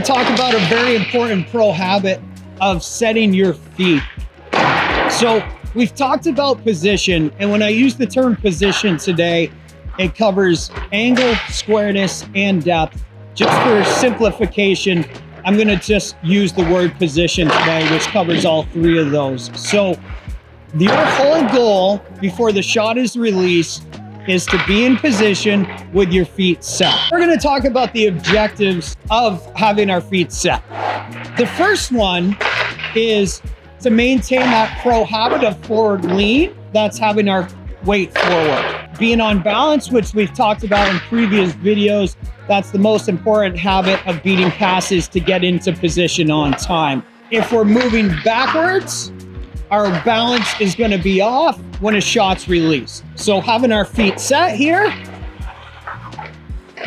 to talk about a very important pro habit of setting your feet. So we've talked about position, and when I use the term position today, it covers angle, squareness, and depth. Just for simplification, I'm going to just use the word position today, which covers all three of those. So your whole goal before the shot is released is to be in position with your feet set. We're going to talk about the objectives of having our feet set. The first one is to maintain that pro habit of forward lean. That's having our weight forward. Being on balance, which we've talked about in previous videos, that's the most important habit of beating passes to get into position on time. If we're moving backwards, our balance is going to be off when a shot's released. So having our feet set here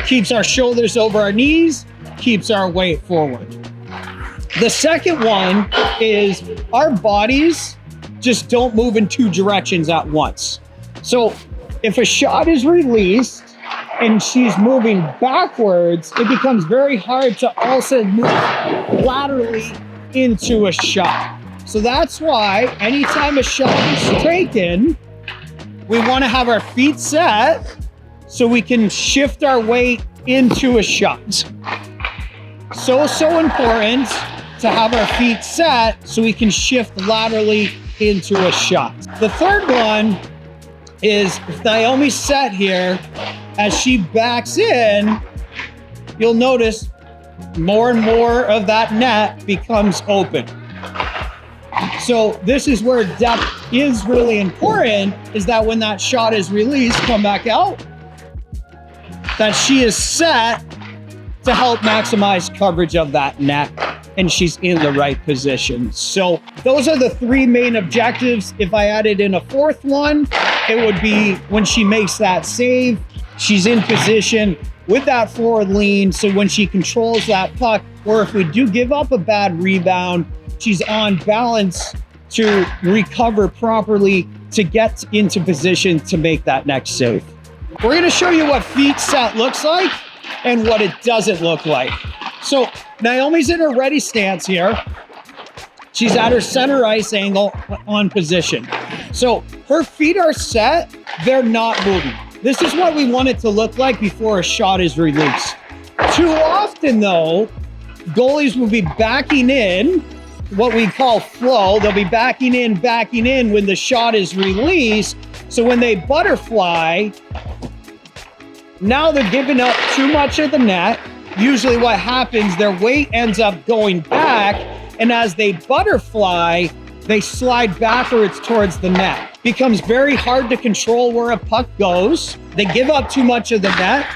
keeps our shoulders over our knees, keeps our weight forward. The second one is our bodies just don't move in two directions at once. So if a shot is released and she's moving backwards, it becomes very hard to also move laterally into a shot. So that's why anytime a shot is taken, we want to have our feet set so we can shift our weight into a shot. So important to have our feet set so we can shift laterally into a shot. The third one is if Naomi's set here, as she backs in, you'll notice more and more of that net becomes open. So this is where depth is really important, is that when that shot is released, come back out, that she is set to help maximize coverage of that net and she's in the right position. So those are the three main objectives. If I added in a fourth one, it would be when she makes that save, she's in position with that forward lean. So when she controls that puck, or if we do give up a bad rebound, she's on balance to recover properly to get into position to make that next save. We're going to show you what feet set looks like and what it doesn't look like. So Naomi's in her ready stance here. She's at her center ice angle on position. So her feet are set, they're not moving. This is what we want it to look like before a shot is released. Too often though, goalies will be backing in, what we call flow. They'll be backing in when the shot is released. So when they butterfly, now they're giving up too much of the net. Usually what happens, their weight ends up going back, and as they butterfly, they slide backwards towards the net. Becomes very hard to control where a puck goes. They give up too much of the net,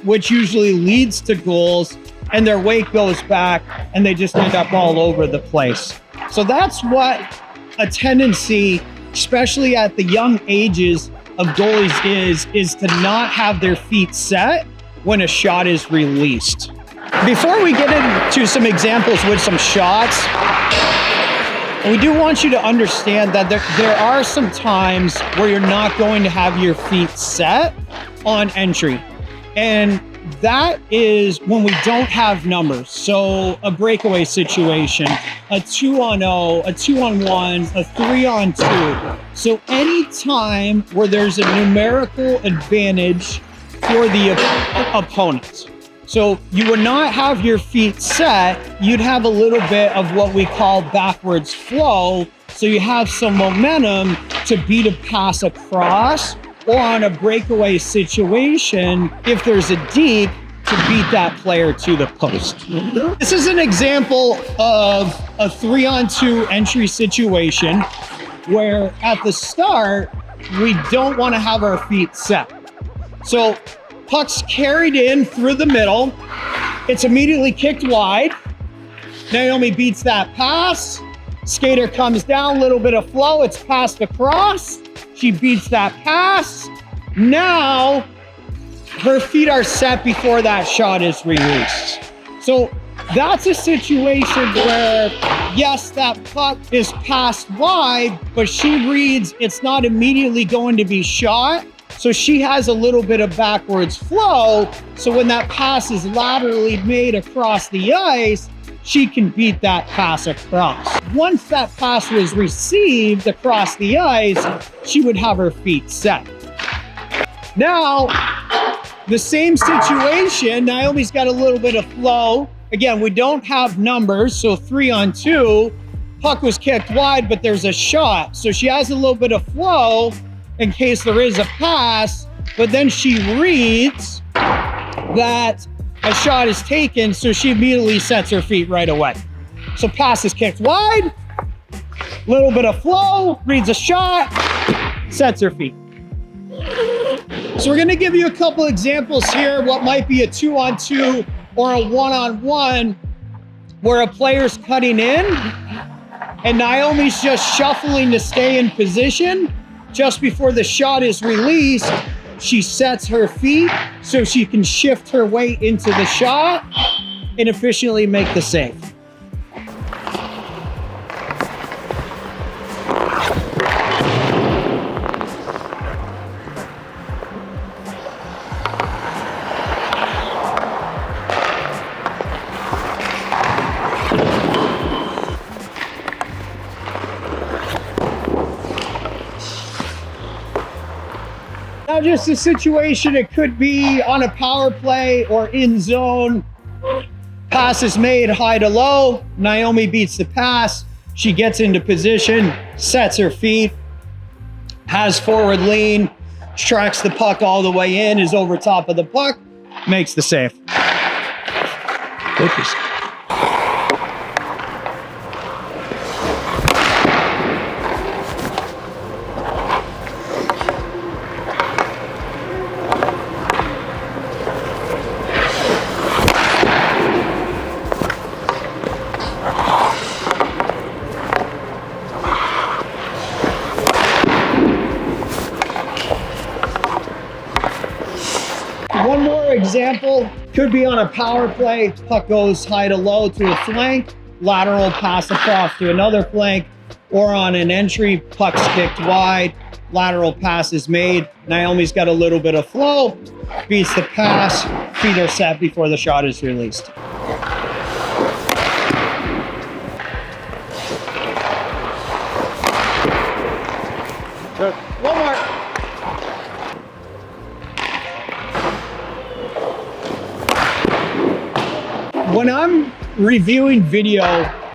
which usually leads to goals, and their weight goes back, and they just end up all over the place. So that's what a tendency, especially at the young ages of goalies, is to not have their feet set when a shot is released. Before we get into some examples with some shots, we do want you to understand that there are some times where you're not going to have your feet set on entry. And that is when we don't have numbers. So a breakaway situation, a 2-on-0, a 2-on-1, a 3-on-2. So any time where there's a numerical advantage for the opponent. So you would not have your feet set, you'd have a little bit of what we call backwards flow. So you have some momentum to beat a pass across, or on a breakaway situation, if there's a deep, to beat that player to the post. This is an example of a 3-on-2 entry situation where at the start, we don't want to have our feet set. So puck's carried in through the middle. It's immediately kicked wide. Naomi beats that pass. Skater comes down, little bit of flow. It's passed across. She beats that pass. Now her feet are set before that shot is released. So that's a situation where, yes, that puck is passed wide, but she reads it's not immediately going to be shot. So she has a little bit of backwards flow. So when that pass is laterally made across the ice, she can beat that pass across. Once that pass was received across the ice, she would have her feet set. Now, the same situation, Naomi's got a little bit of flow. Again, we don't have numbers, so 3-on-2. Puck was kicked wide, but there's a shot. So she has a little bit of flow in case there is a pass, but then she reads that a shot is taken, so she immediately sets her feet right away. So pass is kicked wide, little bit of flow, reads a shot, sets her feet. So we're gonna give you a couple examples here, what might be a 2-on-2 or a 1-on-1, where a player's cutting in and Naomi's just shuffling to stay in position. Just before the shot is released, she sets her feet so she can shift her way into the shot and efficiently make the save. Now, just a situation, it could be on a power play or in zone. Pass is made high to low. Naomi beats the pass. She gets into position, sets her feet, has forward lean, tracks the puck all the way in, is over top of the puck, makes the save. Focus. One more example, could be on a power play, puck goes high to low to a flank, lateral pass across to another flank, or on an entry, puck's kicked wide, lateral pass is made. Naomi's got a little bit of flow, beats the pass, feet are set before the shot is released. One more. When I'm reviewing video,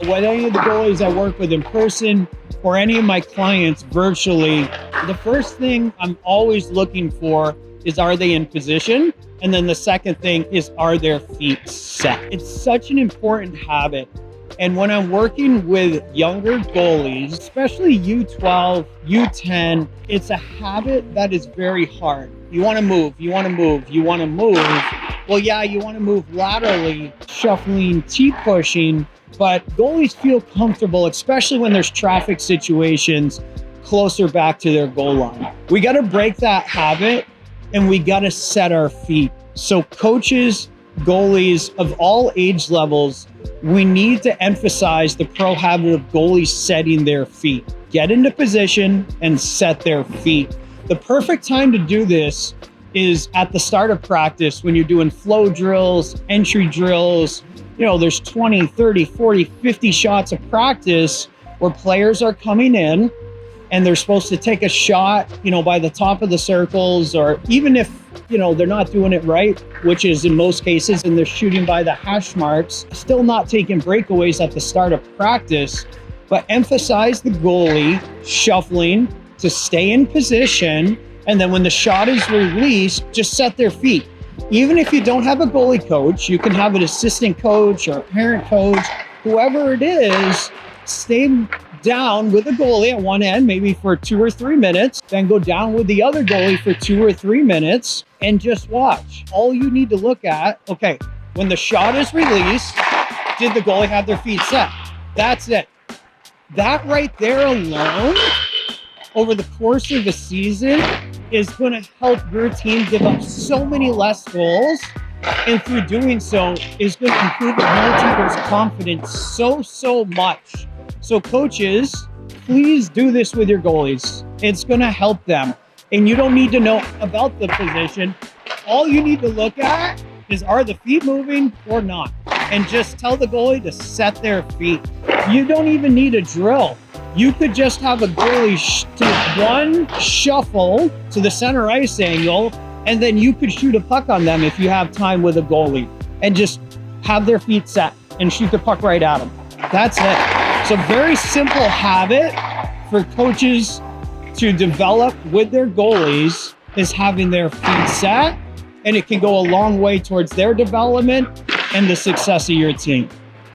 with any of the goalies I work with in person or any of my clients virtually, the first thing I'm always looking for is, are they in position? And then the second thing is, are their feet set? It's such an important habit. And when I'm working with younger goalies, especially U12, U10, it's a habit that is very hard. You want to move, you want to move, you want to move. Well, yeah, you want to move laterally, shuffling, T-pushing, but goalies feel comfortable, especially when there's traffic situations closer back to their goal line. We got to break that habit and we got to set our feet. So coaches, goalies of all age levels, we need to emphasize the pro habit of goalies setting their feet. Get into position and set their feet. The perfect time to do this is at the start of practice when you're doing flow drills, entry drills. You know, there's 20, 30, 40, 50 shots of practice where players are coming in and they're supposed to take a shot, you know, by the top of the circles, or even if, you know, they're not doing it right, which is in most cases, and they're shooting by the hash marks, still not taking breakaways at the start of practice, but emphasize the goalie shuffling to stay in position. And then when the shot is released, just set their feet. Even if you don't have a goalie coach, you can have an assistant coach or a parent coach, whoever it is, stay down with a goalie at one end, maybe for 2 or 3 minutes, then go down with the other goalie for 2 or 3 minutes and just watch. All you need to look at, okay, when the shot is released, did the goalie have their feet set? That's it. That right there alone, over the course of the season, is going to help your team give up so many less goals, and through doing so is going to improve the goaltender's confidence so much. So coaches, please do this with your goalies. It's going to help them. and you don't need to know about the position. All you need to look at is, are the feet moving or not? And just tell the goalie to set their feet. You don't even need a drill. You could just have a goalie do one shuffle to the center ice angle, and then you could shoot a puck on them if you have time with a goalie, and just have their feet set and shoot the puck right at them. That's it. So very simple habit for coaches to develop with their goalies is having their feet set, and it can go a long way towards their development and the success of your team.